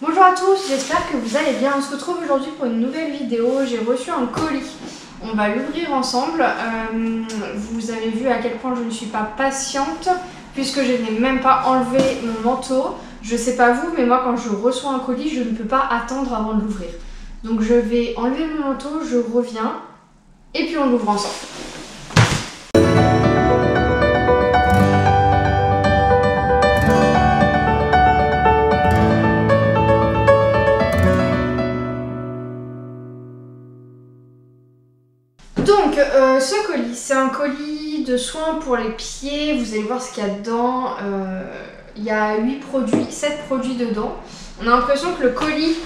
Bonjour à tous, j'espère que vous allez bien. On se retrouve aujourd'hui pour une nouvelle vidéo. J'ai reçu un colis. On va l'ouvrir ensemble. Vous avez vu à quel point je ne suis pas patiente puisque je n'ai même pas enlevé mon manteau. Je sais pas vous, mais moi quand je reçois un colis, je ne peux pas attendre avant de l'ouvrir. Donc je vais enlever mon manteau, je reviens et puis on l'ouvre ensemble. Donc ce colis, c'est un colis de soins pour les pieds. Vous allez voir ce qu'il y a dedans. Il y a 7 produits dedans. On a l'impression que le colis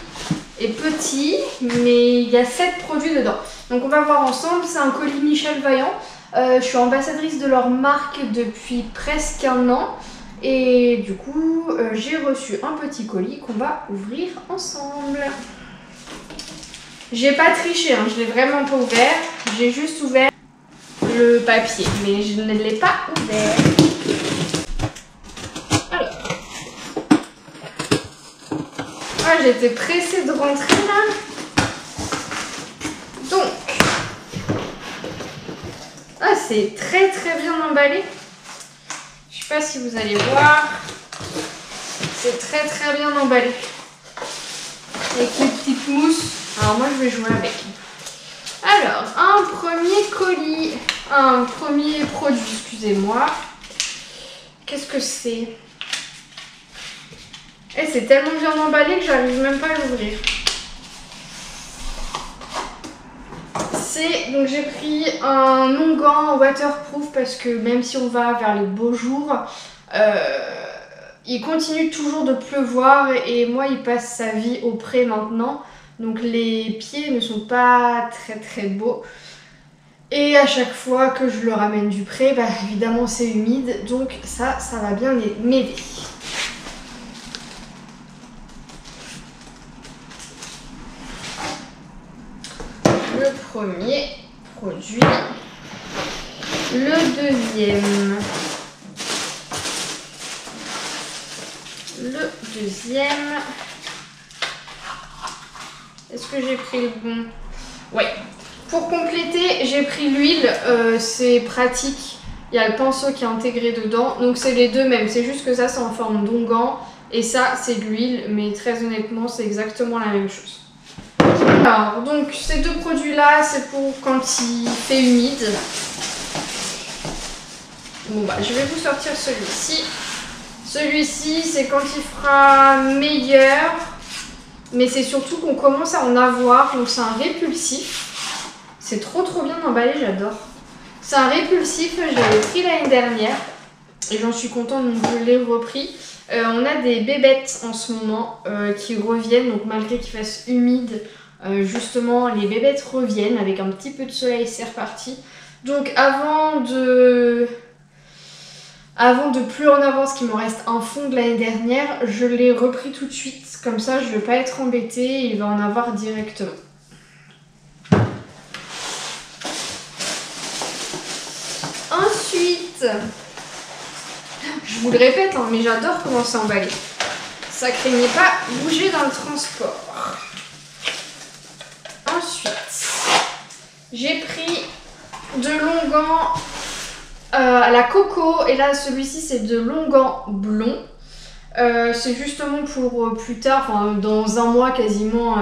est petit, mais il y a 7 produits dedans. Donc on va voir ensemble. C'est un colis Michel Vaillant. Je suis ambassadrice de leur marque depuis presque un an. Et du coup, j'ai reçu un petit colis qu'on va ouvrir ensemble. J'ai pas triché, hein, je l'ai vraiment pas ouvert. J'ai juste ouvert le papier, mais je ne l'ai pas ouvert. Alors. Ah, j'étais pressée de rentrer là. Donc. Ah, c'est très bien emballé. Je sais pas si vous allez voir. C'est très bien emballé. Avec les petites mousses. Alors moi je vais jouer avec. Alors, un premier produit, excusez-moi. Qu'est-ce que c'est? Et c'est tellement bien emballé que j'arrive même pas à l'ouvrir. Donc j'ai pris un onguent waterproof parce que même si on va vers les beaux jours, il continue toujours de pleuvoir et moi il passe sa vie au pré maintenant. Donc les pieds ne sont pas très beaux. Et à chaque fois que je le ramène du pré, bah évidemment c'est humide. Donc ça va bien m'aider. Le premier produit. Le deuxième. Le deuxième. Est-ce que j'ai pris le bon? Ouais. Pour compléter, j'ai pris l'huile. C'est pratique. Il y a le pinceau qui est intégré dedans. Donc c'est les deux mêmes. C'est juste que ça, c'est en forme d'onguent. Et ça, c'est de l'huile. Mais très honnêtement, c'est exactement la même chose. Alors, donc ces deux produits-là, c'est pour quand il fait humide. Bon bah, je vais vous sortir celui-ci. Celui-ci, c'est quand il fera meilleur. Mais c'est surtout qu'on commence à en avoir, donc c'est un répulsif. C'est trop bien emballé, j'adore. C'est un répulsif, je l'avais pris l'année dernière et j'en suis contente, donc je l'ai repris. On a des bébêtes en ce moment qui reviennent, donc malgré qu'il fasse humide, justement les bébêtes reviennent avec un petit peu de soleil, c'est reparti. Donc avant de plus en avoir, ce qui me reste un fond de l'année dernière, je l'ai repris tout de suite. Comme ça, je ne vais pas être embêtée, il va en avoir directement. Ensuite, je vous le répète, hein, mais j'adore comment c'est emballé. Ça craignait pas bouger dans le transport. Ensuite, j'ai pris de l'onguent à la coco, et là celui-ci c'est de l'onguent blond. C'est justement pour plus tard, enfin dans un mois quasiment,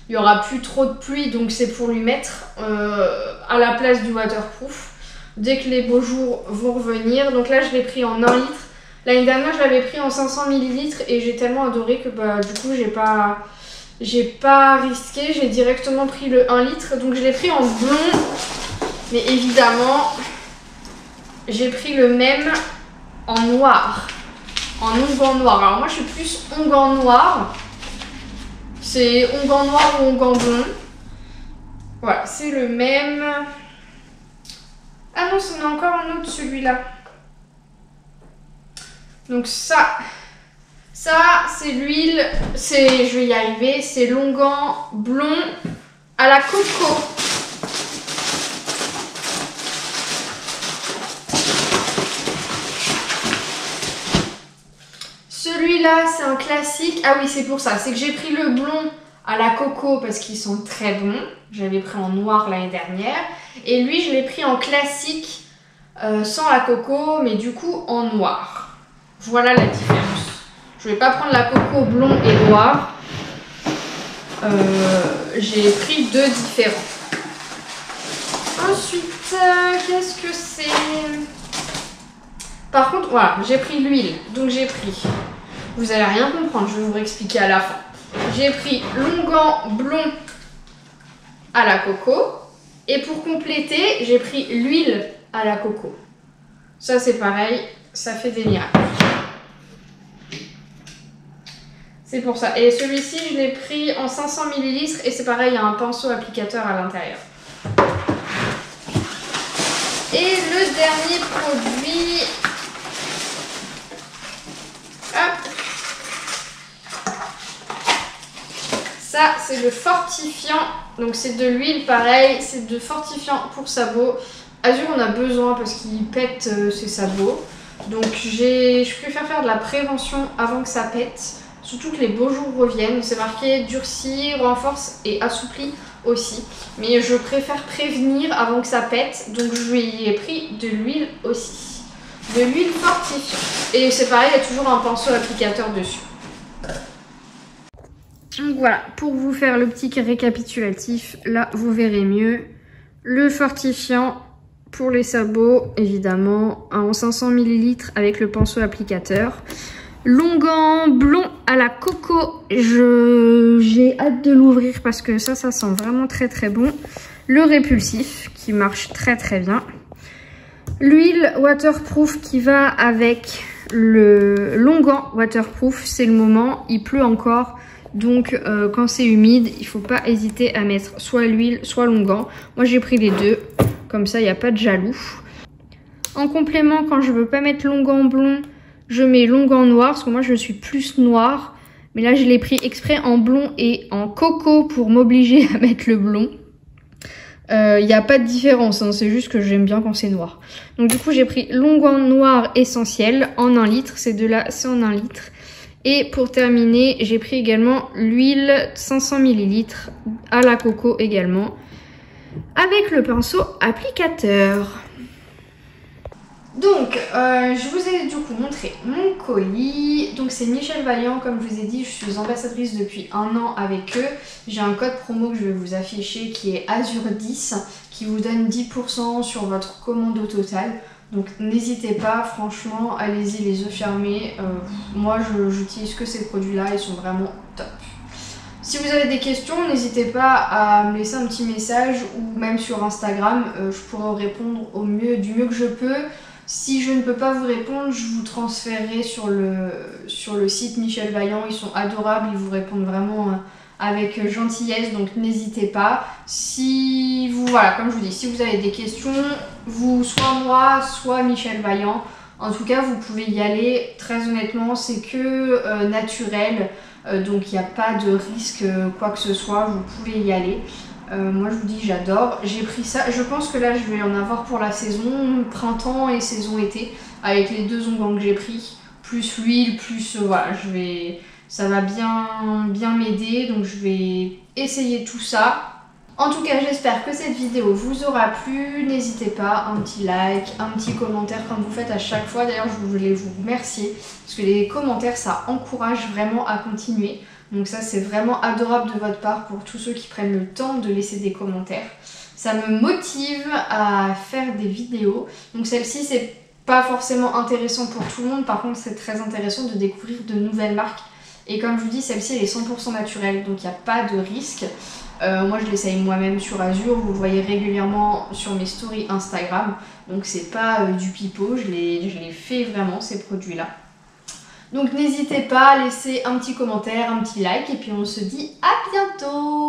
il n'y aura plus trop de pluie, donc c'est pour lui mettre à la place du waterproof dès que les beaux jours vont revenir. Donc là je l'ai pris en 1 litre. L'année dernière je l'avais pris en 500 ml et j'ai tellement adoré que bah, du coup j'ai pas risqué, j'ai directement pris le 1 litre. Donc je l'ai pris en blond, mais évidemment j'ai pris le même en noir. En onguent noir. Alors moi je suis plus onguent noir. C'est onguent noir ou onguent blond. Voilà, c'est le même. Ah non, c'en a encore un autre, celui-là. Donc ça c'est l'huile. Je vais y arriver. C'est l'onguent blond à la coco. Celui-là celui-là, c'est un classique. Ah oui, c'est pour ça. C'est que j'ai pris le blond à la coco parce qu'ils sont très bons. J'avais pris en noir l'année dernière. Et lui, je l'ai pris en classique sans la coco, mais du coup en noir. Voilà la différence. Je vais pas prendre la coco blond et noir. J'ai pris deux différents. Ensuite, qu'est-ce que c'est? Par contre, voilà, j'ai pris l'huile. Donc j'ai pris... Vous allez rien comprendre, je vais vous réexpliquer à la fin. J'ai pris longan blond à la coco. Et pour compléter, j'ai pris l'huile à la coco. Ça c'est pareil, ça fait des miracles. C'est pour ça. Et celui-ci, je l'ai pris en 500 ml et c'est pareil, il y a un pinceau applicateur à l'intérieur. Et le dernier produit... Hop. Ça, c'est le fortifiant. Donc c'est de l'huile, pareil. C'est de fortifiant pour sabots. Azur en a besoin parce qu'il pète ses sabots. Donc je préfère faire de la prévention avant que ça pète. Surtout que les beaux jours reviennent. C'est marqué durcit, renforce et assouplit aussi. Mais je préfère prévenir avant que ça pète. Donc je lui ai pris de l'huile aussi. De l'huile fortifiante. Et c'est pareil, il y a toujours un pinceau applicateur dessus. Donc voilà, pour vous faire le petit récapitulatif, là vous verrez mieux. Le fortifiant pour les sabots, évidemment, en 500 ml avec le pinceau applicateur. Longan blond à la coco, j'ai hâte de l'ouvrir parce que ça sent vraiment très très bon. Le répulsif qui marche très très bien. L'huile waterproof qui va avec le longan waterproof, c'est le moment, il pleut encore. Donc quand c'est humide, il ne faut pas hésiter à mettre soit l'huile, soit longan. Moi j'ai pris les deux, comme ça il n'y a pas de jaloux. En complément, quand je veux pas mettre longan blond, je mets longan noir, parce que moi je suis plus noire. Mais là je l'ai pris exprès en blond et en coco pour m'obliger à mettre le blond. Il n'y a pas de différence, hein, c'est juste que j'aime bien quand c'est noir. Donc du coup j'ai pris longan noir essentiel en 1 litre, ces deux-là c'est en 1 litre. Et pour terminer, j'ai pris également l'huile 500 ml à la coco également, avec le pinceau applicateur. Donc, je vous ai du coup montré mon colis. Donc c'est Michel Vaillant, comme je vous ai dit, je suis ambassadrice depuis 1 an avec eux. J'ai un code promo que je vais vous afficher qui est Azur10, qui vous donne 10% sur votre commande au total. Donc n'hésitez pas, franchement, allez-y les yeux fermés. Moi j'utilise que ces produits-là, ils sont vraiment top. Si vous avez des questions, n'hésitez pas à me laisser un petit message ou même sur Instagram, je pourrai répondre du mieux que je peux. Si je ne peux pas vous répondre, je vous transférerai sur le site Michel Vaillant, ils sont adorables, ils vous répondent vraiment avec gentillesse, donc n'hésitez pas. Voilà, comme je vous dis, si vous avez des questions, soit moi, soit Michel Vaillant, en tout cas vous pouvez y aller, très honnêtement, c'est que naturel, donc il n'y a pas de risque quoi que ce soit, vous pouvez y aller. Moi je vous dis j'adore, j'ai pris ça, je pense que là je vais en avoir pour la saison printemps et saison été, avec les 2 onguents que j'ai pris, plus l'huile, plus voilà, ça va bien m'aider, donc je vais essayer tout ça. En tout cas, j'espère que cette vidéo vous aura plu. N'hésitez pas, un petit like, un petit commentaire comme vous faites à chaque fois. D'ailleurs, je voulais vous remercier parce que les commentaires, ça encourage vraiment à continuer. Donc ça, c'est vraiment adorable de votre part pour tous ceux qui prennent le temps de laisser des commentaires. Ça me motive à faire des vidéos. Donc celle-ci, c'est pas forcément intéressant pour tout le monde. Par contre, c'est très intéressant de découvrir de nouvelles marques. Et comme je vous dis, celle-ci, elle est 100% naturelle, donc il n'y a pas de risque. Moi, je l'essaye moi-même sur Azur, vous le voyez régulièrement sur mes stories Instagram. Donc c'est pas du pipeau, je l'ai fait vraiment, ces produits-là. Donc n'hésitez pas à laisser un petit commentaire, un petit like, et puis on se dit à bientôt!